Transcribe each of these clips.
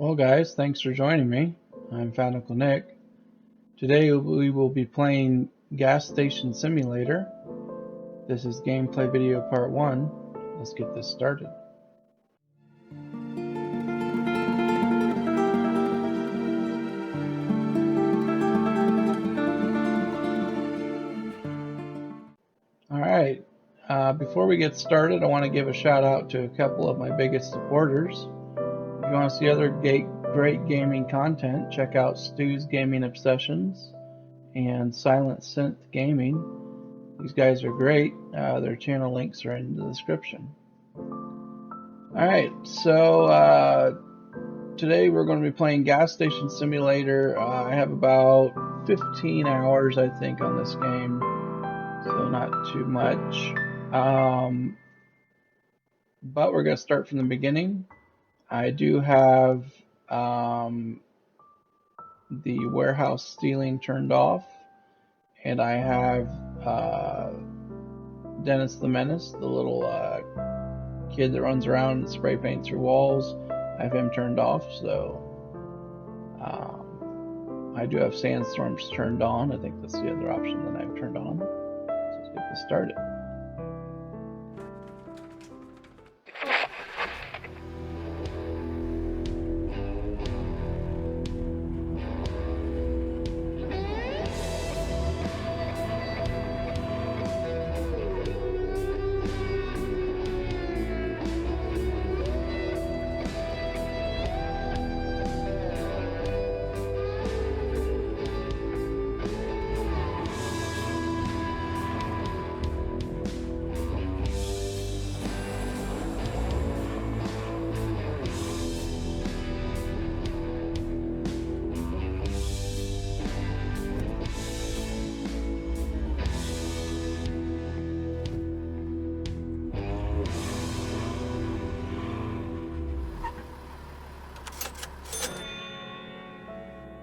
Well, guys, thanks for joining me. I'm fatunclenick. Today we will be playing Gas Station Simulator. This is gameplay video part 1. Let's get this started. Alright, before we get started, I want to give a shout out to a couple of my biggest supporters. If you want to see other great gaming content, check out Stu's Gaming Obsessions and Silent Synth Gaming. These guys are great. Their channel links are in the description. Alright, so today we're going to be playing Gas Station Simulator. I have about 15 hours, I think, on this game, so not too much. But we're going to start from the beginning. I do have the warehouse stealing turned off, and I have Dennis the Menace, the little kid that runs around and spray paints through walls. I have him turned off, so I do have sandstorms turned on. I think that's the other option that I've turned on. So let's get this started.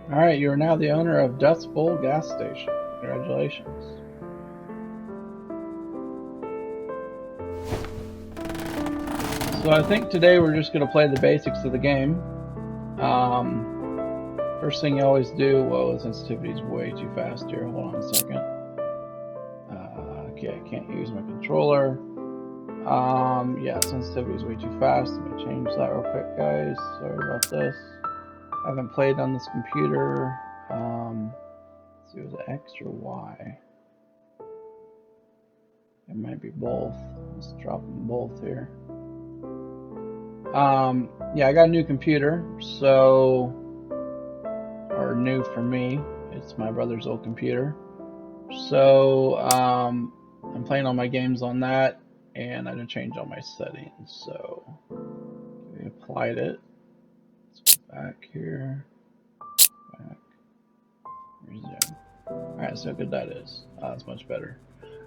Alright, you are now the owner of Dust Bowl Gas Station. Congratulations. So I think today we're just going to play the basics of the game. First thing you always do, whoa, the sensitivity is way too fast here. Hold on a second. Okay, I can't use my controller. Yeah, sensitivity is way too fast. Let me change that real quick, guys. Sorry about this. I haven't played on this computer. Let's see, was it X or Y? It might be both. Let's drop them both here. Yeah, I got a new computer, so, or new for me. It's my brother's old computer. So, I'm playing all my games on that, and I didn't change all my settings. So, we applied it. Back here, back, resume. Alright, so good that is. That's much better.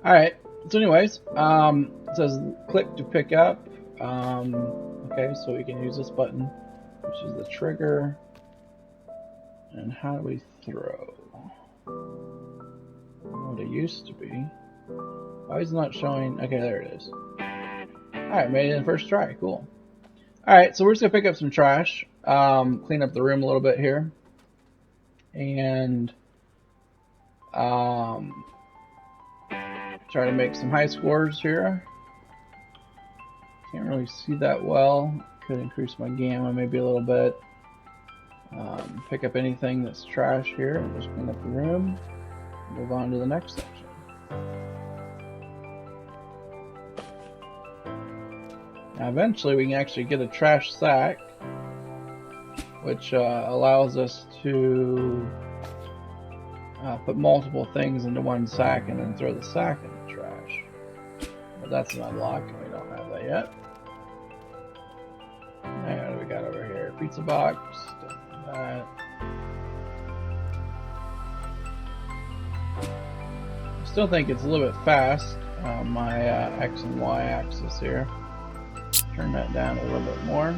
Alright, so anyways, it says click to pick up. Okay, so we can use this button, which is the trigger. And how do we throw? What it used to be. Why is it not showing? Okay, there it is. Alright, made it in the first try. Cool. Alright, so we're just going to pick up some trash. Clean up the room a little bit here, and try to make some high scores here. Can't really see that well. Could increase my gamma maybe a little bit. Pick up anything that's trash here. Just clean up the room. Move on to the next section. Now eventually we can actually get a trash sack, which allows us to put multiple things into one sack and then throw the sack in the trash. But that's an unlock, and we don't have that yet. And what do we got over here? Pizza box, don't do that. I still think it's a little bit fast on my X and Y axis here. Turn that down a little bit more.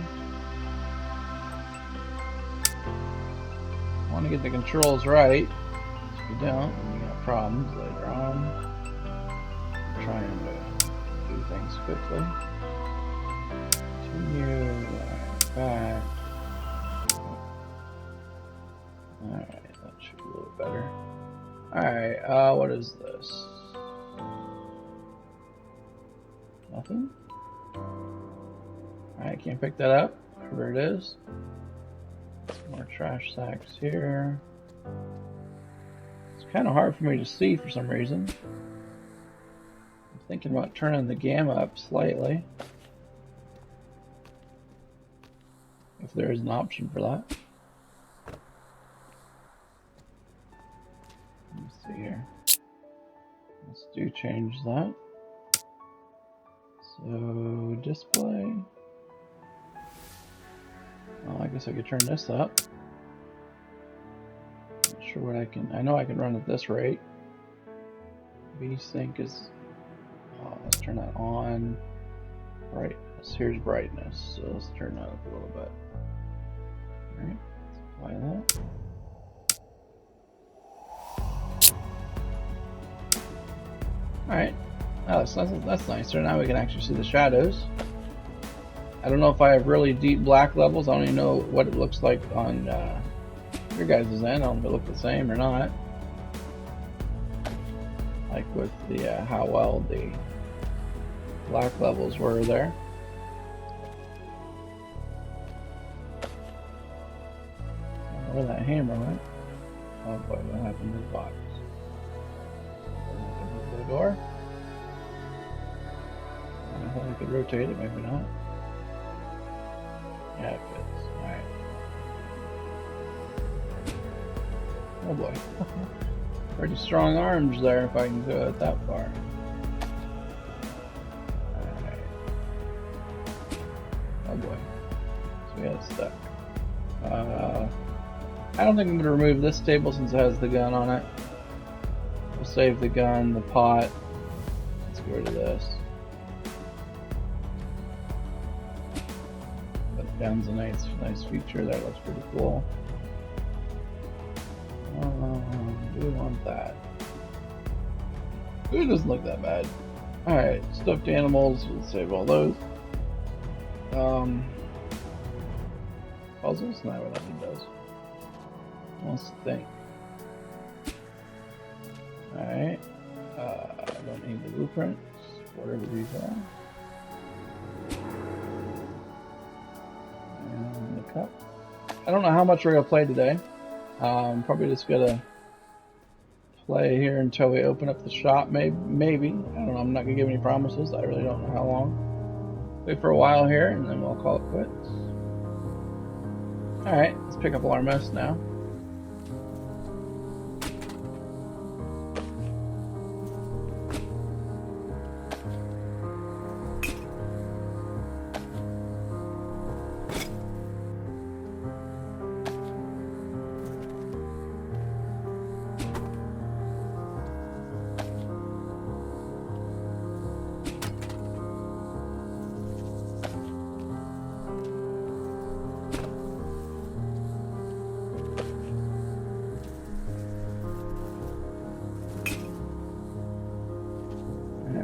Want to get the controls right. If you don't, then you got problems later on. I'm trying to do things quickly. Continue, back, Alright, that should be a little better. Alright, what is this? Nothing? Alright, can't pick that up. Whatever it is. Some more trash sacks here. It's kind of hard for me to see for some reason. I'm thinking about turning the gamma up slightly. If there is an option for that. Let's see here. Let's do change that. So display. Well, I guess I could turn this up. Not sure what I can. I know I can run at this rate. VSync is. Oh, let's turn that on. Brightness. Here's brightness. So let's turn that up a little bit. Alright, let's apply that. Alright, oh, that's nicer. Now we can actually see the shadows. I don't know if I have really deep black levels. I don't even know what it looks like on your guys' end. I don't know if it looks the same or not. Like with the how well the black levels were there. Where that hammer went. Oh boy, what happened to the box? Open the door. I thought I could rotate it, maybe not. Yeah, it fits. Alright. Oh boy. Pretty strong arms there if I can go it that far. Alright. Oh boy. So we got stuck. I don't think I'm going to remove this table since it has the gun on it. We'll save the gun, the pot. Let's get rid of this. But the gun's a nice feature. That looks pretty cool. Do we want that? It doesn't look that bad. Alright, stuffed animals. We'll save all those. Puzzles? Not what that does. Wants to think. Alright. I don't need the blueprints. Whatever these are. And the cup. I don't know how much we're going to play today. Probably just going to play here until we open up the shop. Maybe. I don't know. I'm not going to give any promises. I really don't know how long. Wait for a while here and then we'll call it quits. Alright. Let's pick up all our mess now.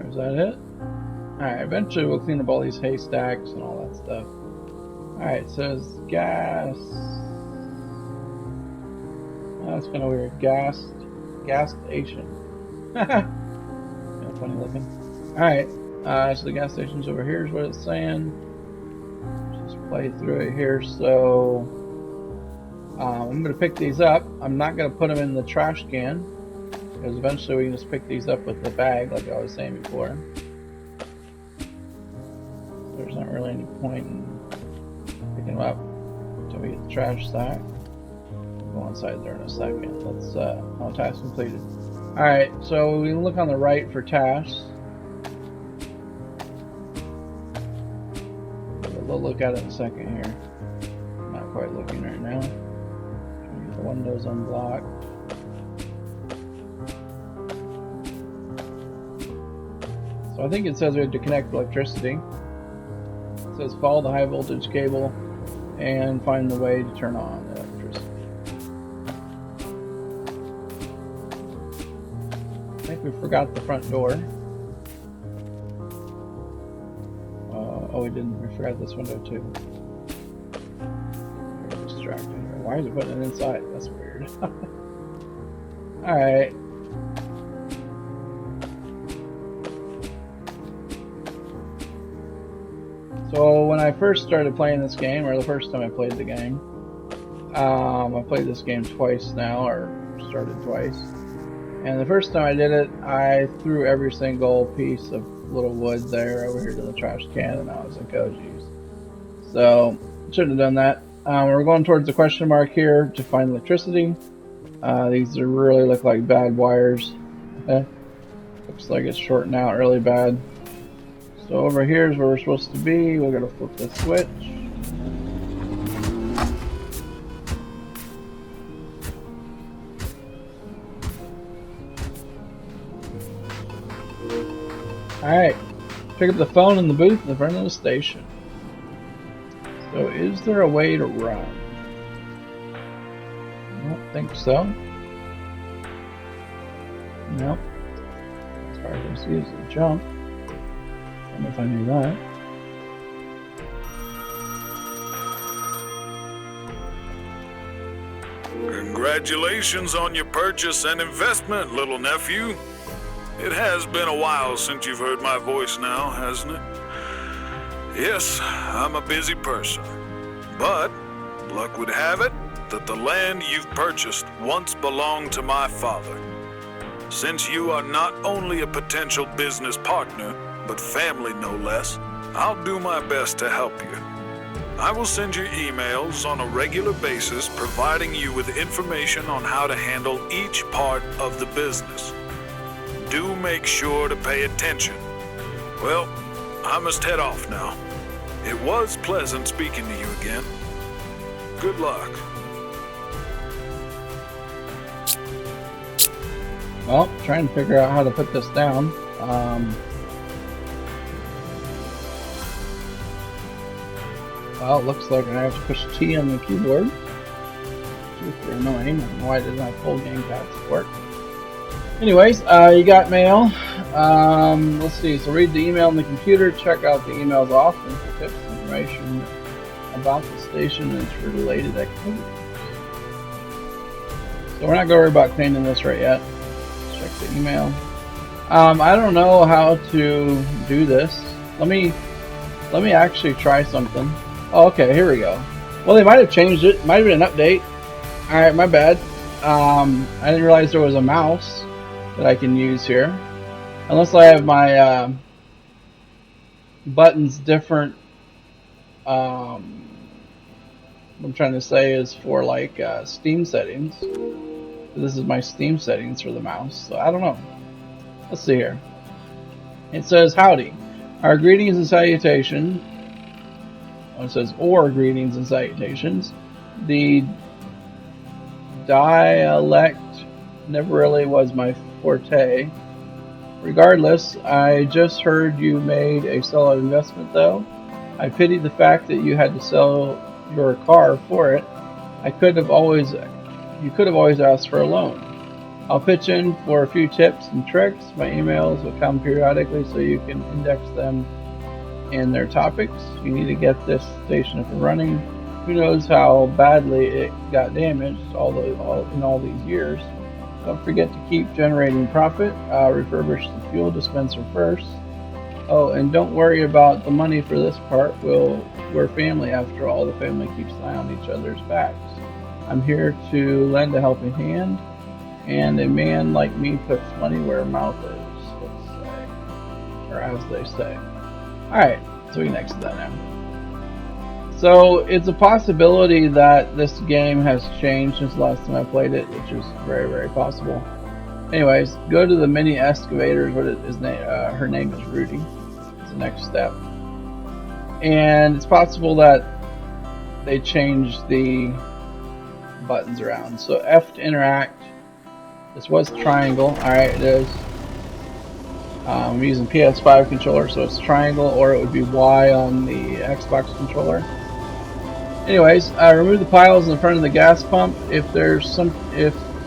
Is that it? Alright, eventually we'll clean up all these haystacks and all that stuff. Alright, it says gas. Oh, that's kind of weird. Gas station. Kind of funny looking. Alright, so the gas station's over here is what it's saying. Let's just play through it here. So, I'm going to pick these up. I'm not going to put them in the trash can. Because eventually we can just pick these up with the bag, like I was saying before. There's not really any point in picking them up until we get the trash sack. We'll go inside there in a second. Let's, task completed. Alright, so we can look on the right for tasks. We'll look at it in a second here. I'm not quite looking right now. Trying to get the windows unblocked. So I think it says we have to connect electricity. It says follow the high voltage cable and find the way to turn on the electricity. I think we forgot the front door. Oh, we didn't. We forgot this window too. Very contract in here. Why is it putting it inside? That's weird. Alright. So when I first started playing this game, or the first time I played the game, I played this game twice now, or started twice. And the first time I did it, I threw every single piece of little wood there over here to the trash can, and I was like, oh geez. So, shouldn't have done that. We're going towards the question mark here to find electricity. These really look like bad wires. Looks like it's shorting out really bad. So over here is where we're supposed to be. We're going to flip this switch. Alright, pick up the phone in the booth in the front of the station. So is there a way to run? I don't think so. Nope. As far as I see is a jump. I don't know if I knew that. Congratulations on your purchase and investment, little nephew. It has been a while since you've heard my voice now, hasn't it? Yes, I'm a busy person. But luck would have it that the land you've purchased once belonged to my father. Since you are not only a potential business partner, but family no less, I'll do my best to help you. I will send you emails on a regular basis providing you with information on how to handle each part of the business. Do make sure to pay attention. Well, I must head off now. It was pleasant speaking to you again. Good luck. Well, trying to figure out how to put this down. Well, it looks like I have to push T on the keyboard. Super annoying. I don't know why I didn't have full gamepad support. Anyways, you got mail. Let's see. So read the email on the computer. Check out the emails often for tips and information about the station and its related activities. So we're not going to worry about cleaning this right yet. Let's check the email. I don't know how to do this. Let me actually try something. Oh, okay, here we go. Well, they might have changed it. Might have been an update. All right, my bad. I didn't realize there was a mouse that I can use here. Unless I have my buttons different. What I'm trying to say is for like Steam settings. This is my Steam settings for the mouse. So I don't know. Let's see here. It says howdy. Our greetings and salutations. Oh, it says or greetings and salutations. The dialect never really was my forte. Regardless, I just heard you made a solid investment though. I pity the fact that you had to sell your car for it. You could have always asked for a loan. I'll pitch in for a few tips and tricks. My emails will come periodically so you can index them in their topics. You need to get this station up and running. Who knows how badly it got damaged in all these years. Don't forget to keep generating profit. Refurbish the fuel dispenser first. Oh, and don't worry about the money for this part. We're family after all. The family keeps an eye on each other's backs. I'm here to lend a helping hand, and a man like me puts money where mouth is, let's say, or as they say. Alright, so we can exit that now. So it's a possibility that this game has changed since the last time I played it, which is very, very possible. Anyways, go to the mini excavators. Her name is Rudy. It's the next step. And it's possible that they changed the buttons around. So F to interact. This was triangle. Alright, it is. I'm using PS5 controller, so it's triangle, or it would be Y on the Xbox controller. Anyways, remove the piles in the front of the gas pump. If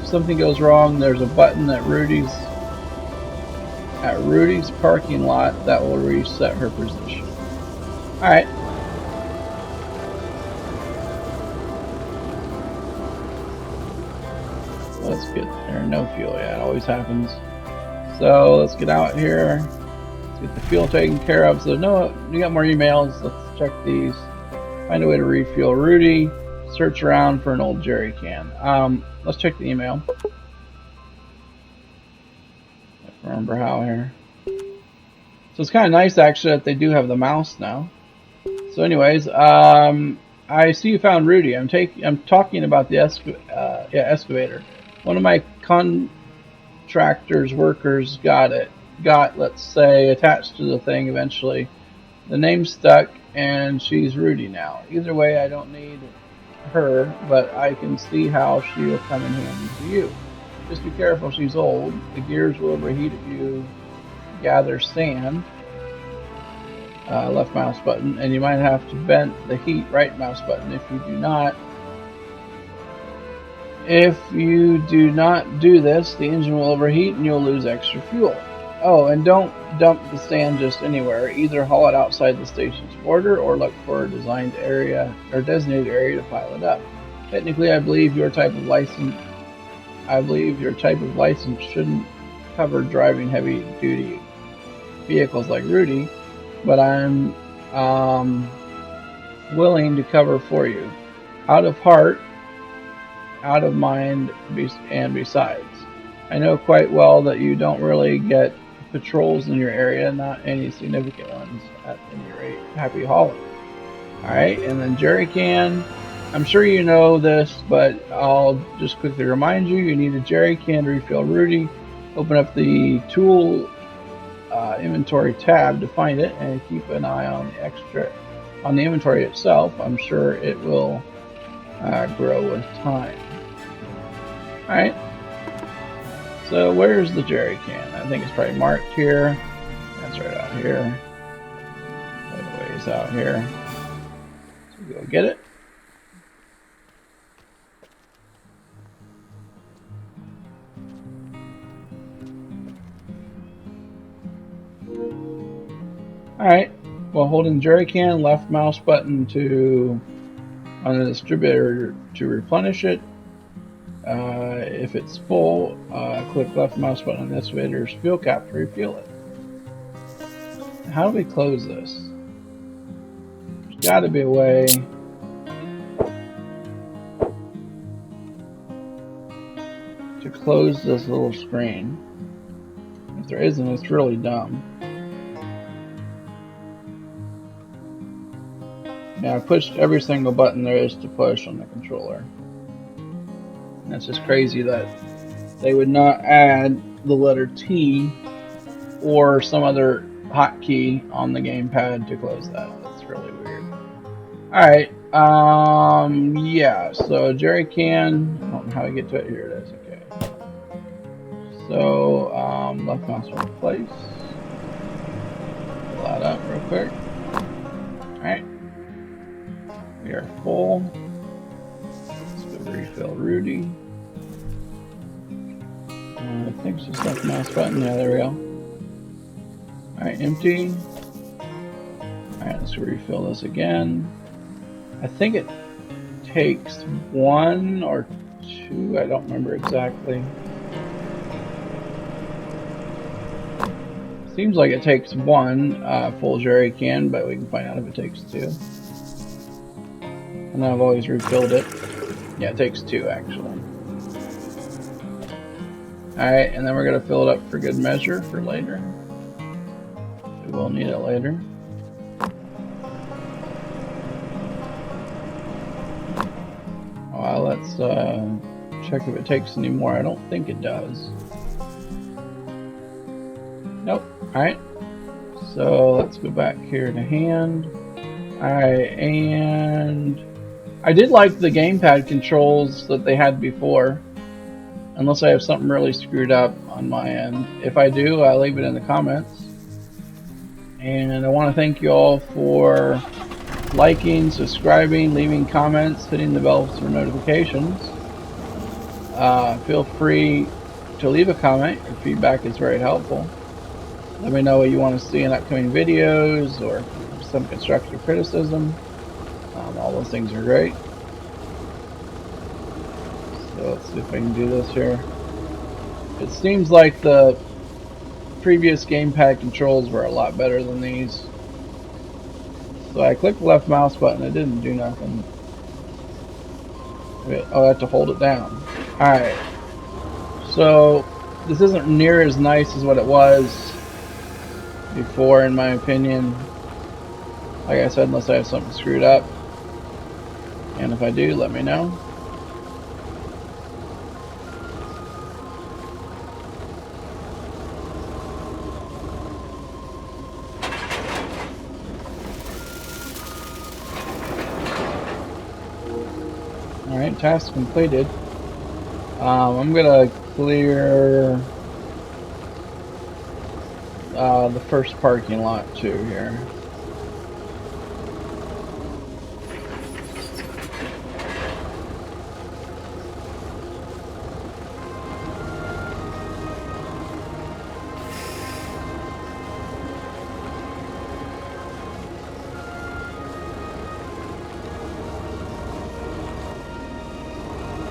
something goes wrong, there's a button at Rudy's parking lot that will reset her position. Alright. Let's get there. No fuel. Yeah, it always happens. So let's get out here. Let's get the fuel taken care of. So no, you got more emails. Let's check these. Find a way to refuel Rudy. Search around for an old jerry can. Let's check the email. I remember how here. So it's kind of nice actually that they do have the mouse now. So anyways, I see you found Rudy. I'm talking about the excavator. One of my contractor's workers got, let's say, attached to the thing eventually. The name's stuck and she's Rudy now. Either way, I don't need her, but I can see how she'll come in handy to you. Just be careful, she's old. The gears will overheat if you gather sand. Left mouse button, and you might have to bend the heat right mouse button. If you do not do this, the engine will overheat and you'll lose extra fuel. Oh, and don't dump the sand just anywhere. Either haul it outside the station's border or look for a designed area or designated area to pile it up. Technically, I believe your type of license shouldn't cover driving heavy-duty vehicles like Rudy, but I'm willing to cover for you. Out of heart, out of mind, and besides. I know quite well that you don't really get patrols in your area, not any significant ones at any rate. Happy hauling. Alright, and then jerry can. I'm sure you know this, but I'll just quickly remind you, you need a jerry can to refill Rudy. Open up the tool inventory tab to find it and keep an eye on the inventory itself. I'm sure it will grow with time. Alright, so where's the jerry can? I think it's probably marked here. That's right out here. Quite a ways out here. So go get it. Alright, while holding jerry can, left mouse button on the distributor to replenish it. If it's full, click left mouse button on the excavator's fuel cap to refuel it. How do we close this? There's got to be a way to close this little screen. If there isn't, it's really dumb. Yeah, I pushed every single button there is to push on the controller. And it's just crazy that they would not add the letter T or some other hotkey on the gamepad to close that. That's really weird. Alright, yeah, so jerry can, I don't know how to get to it. Here it is, okay. So, left mouse in place. Pull that up real quick. Alright. We are full. Let's go refill Rudy. I think it's just left mouse button. Yeah, there we go. Alright, empty. Alright, let's refill this again. I think it takes 1 or 2. I don't remember exactly. Seems like it takes 1 full jerry can, but we can find out if it takes 2. And I've always refilled it. Yeah, it takes 2 actually. Alright, and then we're going to fill it up for good measure for later. We will need it later. Well, let's check if it takes any more. I don't think it does. Nope. Alright. So let's go back here to hand. Alright, and I did like the gamepad controls that they had before. Unless I have something really screwed up on my end. If I do, I'll leave it in the comments. And I want to thank you all for liking, subscribing, leaving comments, hitting the bell for notifications. Feel free to leave a comment. Your feedback is very helpful. Let me know what you want to see in upcoming videos or some constructive criticism. All those things are great. So let's see if I can do this here. It seems like the previous gamepad controls were a lot better than these. So I clicked the left mouse button, it didn't do nothing. Oh, I have to hold it down. Alright. So this isn't near as nice as what it was before, in my opinion. Like I said, unless I have something screwed up. And if I do, let me know. Alright, task completed. I'm gonna clear the first parking lot too here.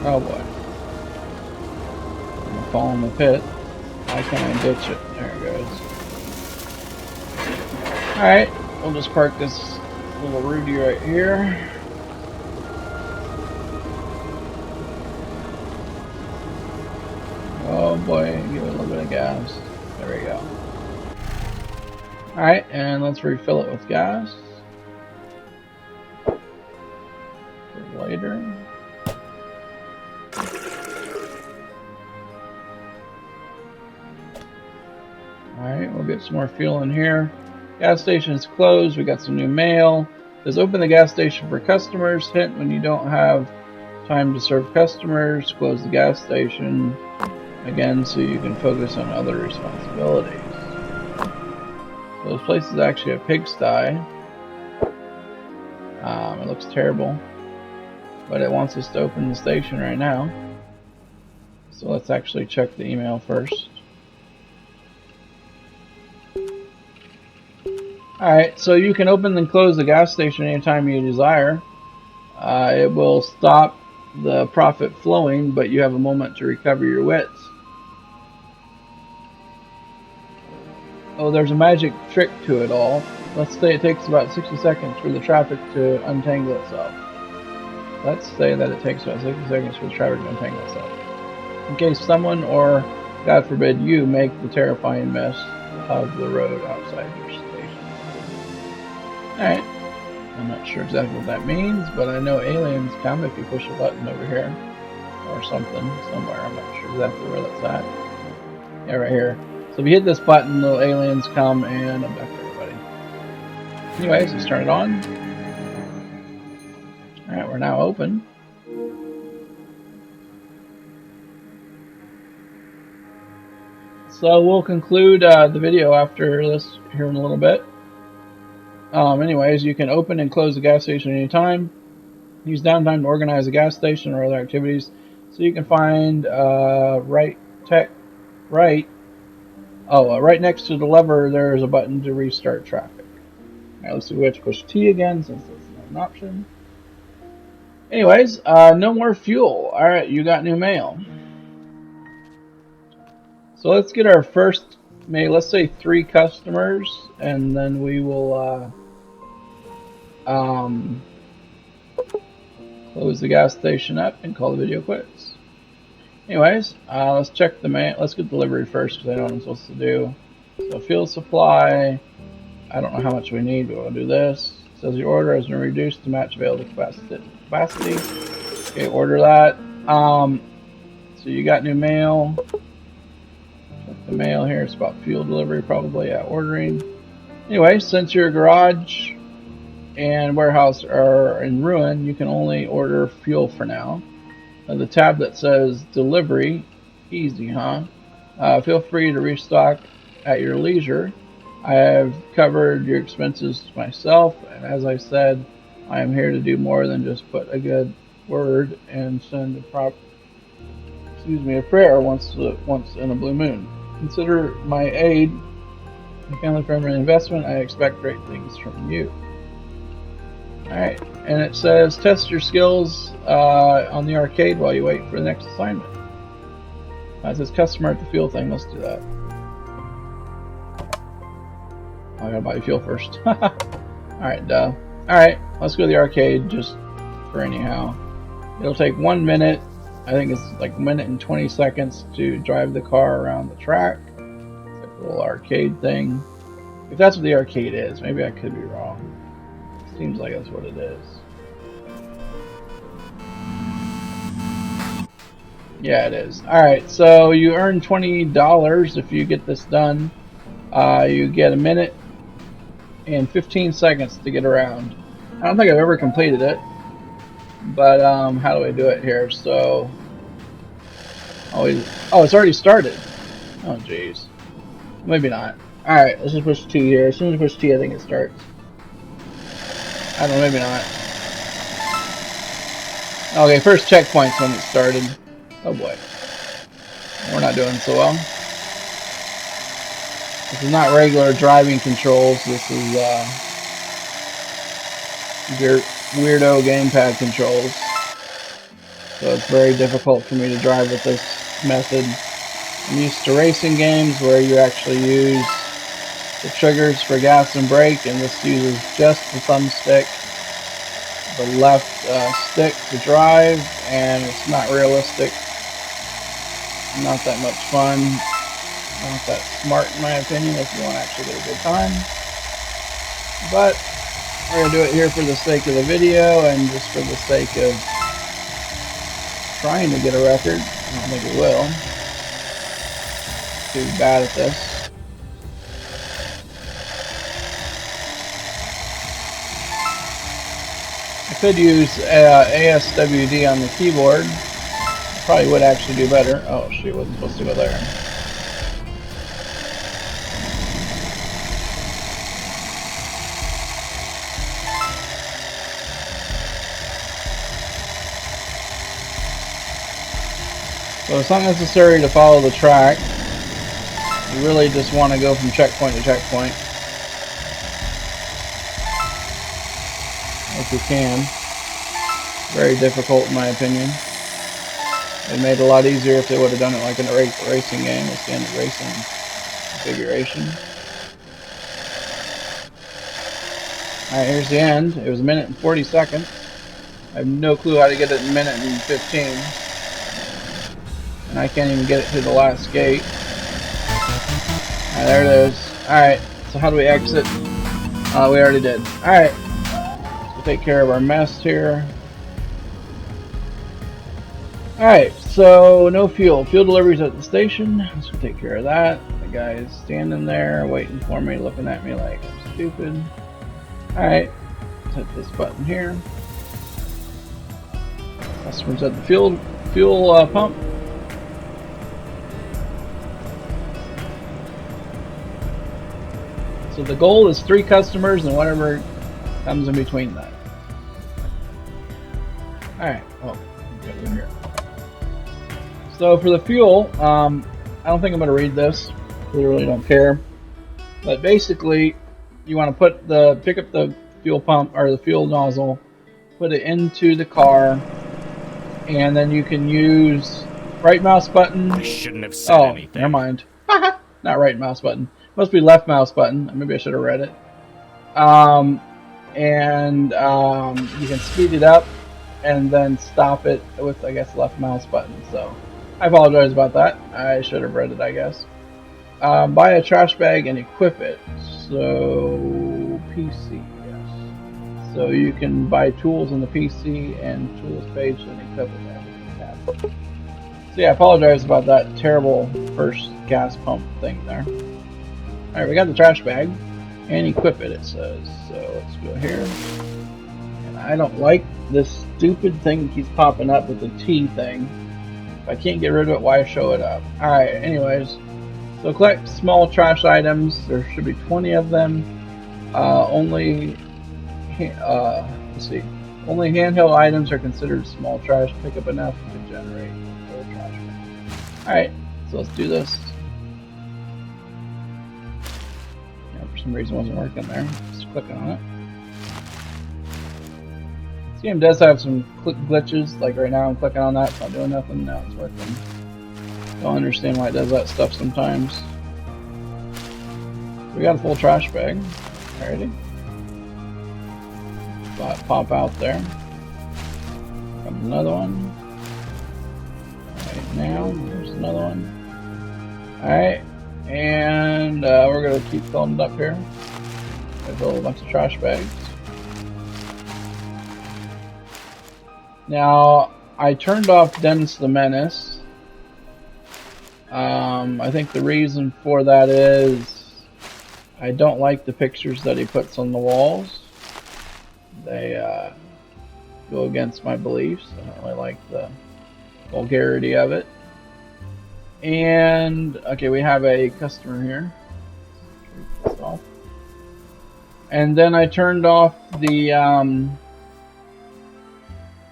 Oh boy. I'm gonna fall in the pit. Why can't I ditch it? There it goes. Alright, we'll just park this little Rudy right here. Oh boy, give it a little bit of gas. There we go. Alright, and let's refill it with gas. For later. Alright, we'll get some more fuel in here. Gas station is closed. We got some new mail. It says open the gas station for customers. Hint, when you don't have time to serve customers, close the gas station again so you can focus on other responsibilities. So this place is actually a pigsty. It looks terrible, but it wants us to open the station right now. So let's actually check the email first. Alright, so you can open and close the gas station anytime you desire. It will stop the profit flowing, but you have a moment to recover your wits. Oh, there's a magic trick to it all. Let's say it takes about 60 seconds for the traffic to untangle itself. Let's say that it takes about 60 seconds for the traffic to untangle itself. In case someone, or God forbid you, make the terrifying mess of the road outside your station. Alright. I'm not sure exactly what that means, but I know aliens come if you push a button over here. Or something, somewhere. I'm not sure exactly where that's at. Yeah, right here. So if you hit this button, little aliens come and abduct everybody. Anyways, let's turn it on. Alright, we're now open. So we'll conclude the video after this here in a little bit. Anyways, you can open and close the gas station anytime. Use downtime to organize a gas station or other activities. So you can find right next to the lever, there's a button to restart traffic. Now let's see, we have to push T again since that's not an option. Anyways, no more fuel. Alright, you got new mail. So let's get our first, let's say 3 customers, and then we will close the gas station up and call the video quits. Anyways, let's check the mail. Let's get delivery first because I know what I'm supposed to do. So fuel supply. I don't know how much we need, but we'll do this. It says your order has been reduced to match available capacity. Okay, order that. So you got new mail. Check the mail here. It's about fuel delivery, probably. Yeah, ordering. Anyway, since your garage and warehouse are in ruin, you can only order fuel for now. The tab that says delivery, easy, huh? Feel free to restock at your leisure. I have covered your expenses myself, and as I said, I am here to do more than just put a good word and send a prayer once in a blue moon. Consider my aid a family-friendly investment. I expect great things from you. Alright. and it says test your skills on the arcade while you wait for the next assignment. It says customer at the fuel thing. Let's do that. I gotta buy fuel first. Alright, duh. Alright, let's go to the arcade just for anyhow. It'll take 1 minute. I think it's like 1 minute and 20 seconds to drive the car around the track. It's like a little arcade thing. If that's what the arcade is, maybe I could be wrong. It seems like that's what it is. Yeah, it is. Alright, so you earn $20 if you get this done. You get 1 minute and 15 seconds to get around. I don't think I've ever completed it, but how do I do it here? So, oh, it's already started. Oh, jeez. Maybe not. Alright, let's just push T here. As soon as I push T, I think it starts. I don't know, maybe not. Okay, first checkpoint's when it started. Oh boy. We're not doing so well. This is not regular driving controls. This is weirdo gamepad controls. So it's very difficult for me to drive with this method. I'm used to racing games where you actually use the triggers for gas and brake, and this uses just the thumbstick, the left stick to drive, and it's not realistic. Not that much fun. Not that smart in my opinion if you want to actually get a good time. But we're going to do it here for the sake of the video and just for the sake of trying to get a record. I don't think it will. Too bad at this. I could use ASWD on the keyboard. Probably would actually do better. Oh shoot, wasn't supposed to go there. So it's not necessary to follow the track. You really just want to go from checkpoint to checkpoint. If you can. Very difficult in my opinion. It made it a lot easier if they would have done it like in a racing game, a standard racing configuration. Alright, here's the end. It was 1 minute and 40 seconds. I have no clue how to get it in 1 minute and 15. And I can't even get it to the last gate. Alright, there it is. Alright, so how do we exit? We already did. Alright, so take care of our mess here. Alright, so no fuel. Fuel deliveries at the station. Let's take care of that. The guy is standing there waiting for me, looking at me like I'm stupid. Alright, let's hit this button here. Customers at the fuel pump. So the goal is 3 customers and whatever comes in between that. Alright, oh, get in here. So for the fuel, I don't think I'm going to read this. Literally don't care. But basically, you want to pick up the fuel pump or the fuel nozzle, put it into the car, and then you can use right mouse button. I shouldn't have said anything. Never mind. Not right mouse button. Must be left mouse button. Maybe I should have read it. You can speed it up and then stop it with, I guess, left mouse button. So I apologize about that. I should have read it, I guess. Buy a trash bag and equip it. So PC, yes. So you can buy tools in the PC and tools page and equip it. So yeah, I apologize about that terrible first gas pump thing there. Alright, we got the trash bag and equip it, it says. So let's go here. And I don't like this stupid thing that keeps popping up with the T thing. If I can't get rid of it, why show it up? Alright, anyways. So collect small trash items. There should be 20 of them. Only handheld items are considered small trash. Pick up enough to generate full trash. Alright, so let's do this. Yeah, for some reason it wasn't working there. Just clicking on it. This game does have some glitches, like right now I'm clicking on that, it's not doing nothing, now it's working. Don't understand why it does that stuff sometimes. We got a full trash bag. Alrighty. Pop out there. Comes another one. Right now, there's another one. Alright, and we're going to keep filling it up here. I fill a bunch of trash bags. Now, I turned off Dennis the Menace. I think the reason for that is I don't like the pictures that he puts on the walls. They go against my beliefs. I don't really like the vulgarity of it. And okay, we have a customer here. Turn this off. And then I turned off the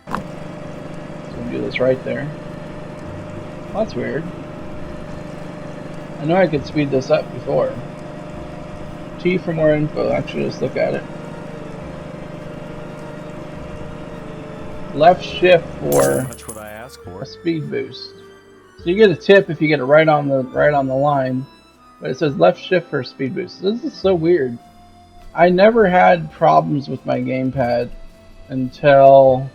so we'll do this right there. Well, that's weird. I know I could speed this up before. T for more info. Actually, just look at it. Left shift for That's what I asked for. a speed boost. So you get a tip if you get it right on the line, but it says left shift for a speed boost. This is so weird. I never had problems with my gamepad until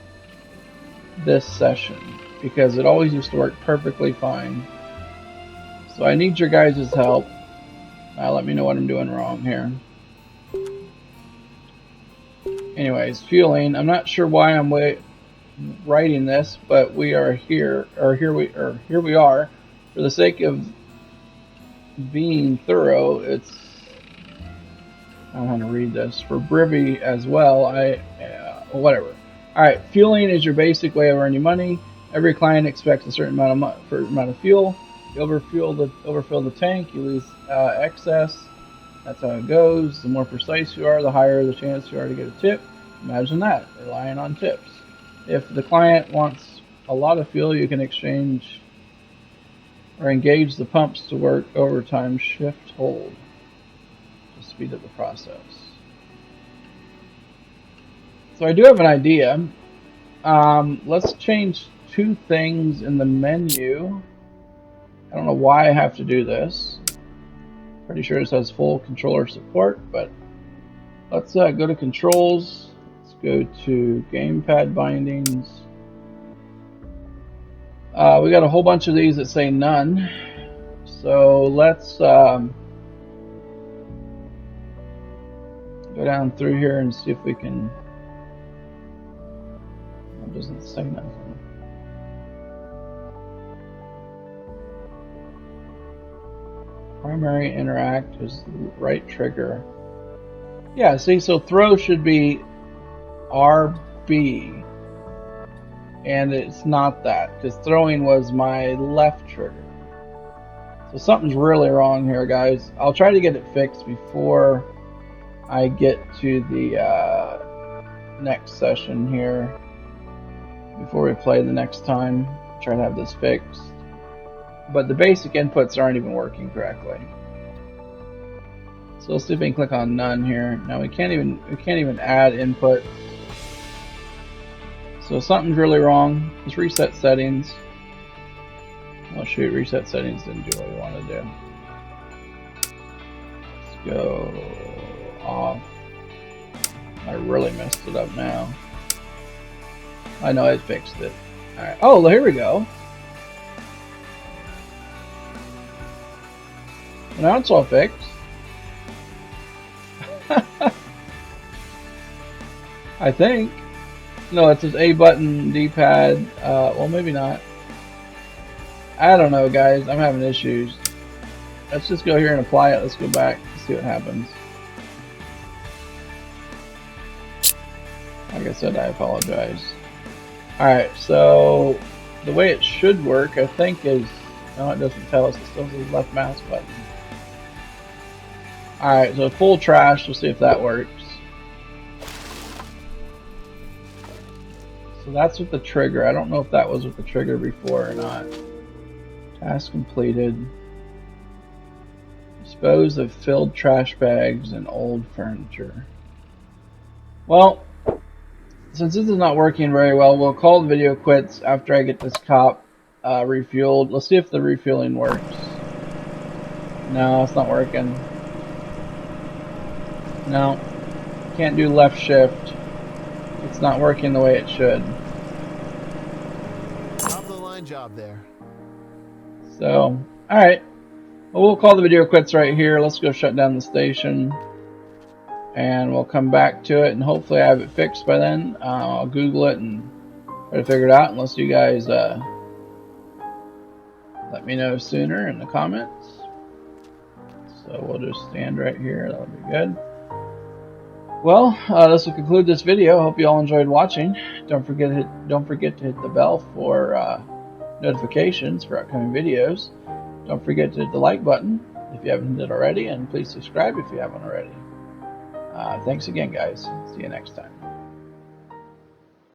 this session because it always used to work perfectly fine. So I need your guys' help. Let me know what I'm doing wrong here. Anyways, fueling. I'm not sure why I'm writing this, but we are here, or here we are. For the sake of being thorough, it's I don't know how to read this for brevity as well. Whatever. All right, fueling is your basic way of earning money. Every client expects a certain amount of fuel. You overfill the tank, you lose excess. That's how it goes. The more precise you are, the higher the chance you are to get a tip. Imagine that, relying on tips. If the client wants a lot of fuel, you can exchange or engage the pumps to work overtime shift hold to speed up the process. So I do have an idea. Let's change two things in the menu. I don't know why I have to do this. Pretty sure it says full controller support, but let's go to controls. Let's go to gamepad bindings. We got a whole bunch of these that say none. So let's go down through here and see if we can. It doesn't say nothing. Primary interact is the right trigger. Yeah, see, so throw should be RB. And it's not that, because throwing was my left trigger. So something's really wrong here, guys. I'll try to get it fixed before I get to the next session here. Before we play the next time, try to have this fixed. But the basic inputs aren't even working correctly. So let's see if we can click on none here. Now we can't even add input. So something's really wrong. Let's reset settings. Oh shoot, reset settings didn't do what we want to do. Let's go off. I really messed it up now. I know I fixed it. Alright. Oh, here we go. Now it's all fixed. I think. No, it says A button, D-pad. Well, maybe not. I don't know, guys. I'm having issues. Let's just go here and apply it. Let's go back and see what happens. Like I said, I apologize. Alright, so the way it should work, I think, is... No, it doesn't tell us. It still says left mouse button. Alright, so full trash. We'll see if that works. So that's with the trigger. I don't know if that was with the trigger before or not. Task completed. Dispose of filled trash bags and old furniture. Well, since this is not working very well, we'll call the video quits after I get this cop refueled. Let's see if the refueling works. No, it's not working. No, can't do left shift. It's not working the way it should. Top of the line job there. So, alright. Well, we'll call the video quits right here. Let's go shut down the station. And we'll come back to it, and hopefully I have it fixed by then. I'll Google it and try to figure it out, unless you guys let me know sooner in the comments. So we'll just stand right here. That'll be good. Well, this will conclude this video. Hope you all enjoyed watching. Don't forget to hit the bell for notifications for upcoming videos. Don't forget to hit the like button if you haven't hit it already, and please subscribe if you haven't already. Thanks again, guys. See you next time.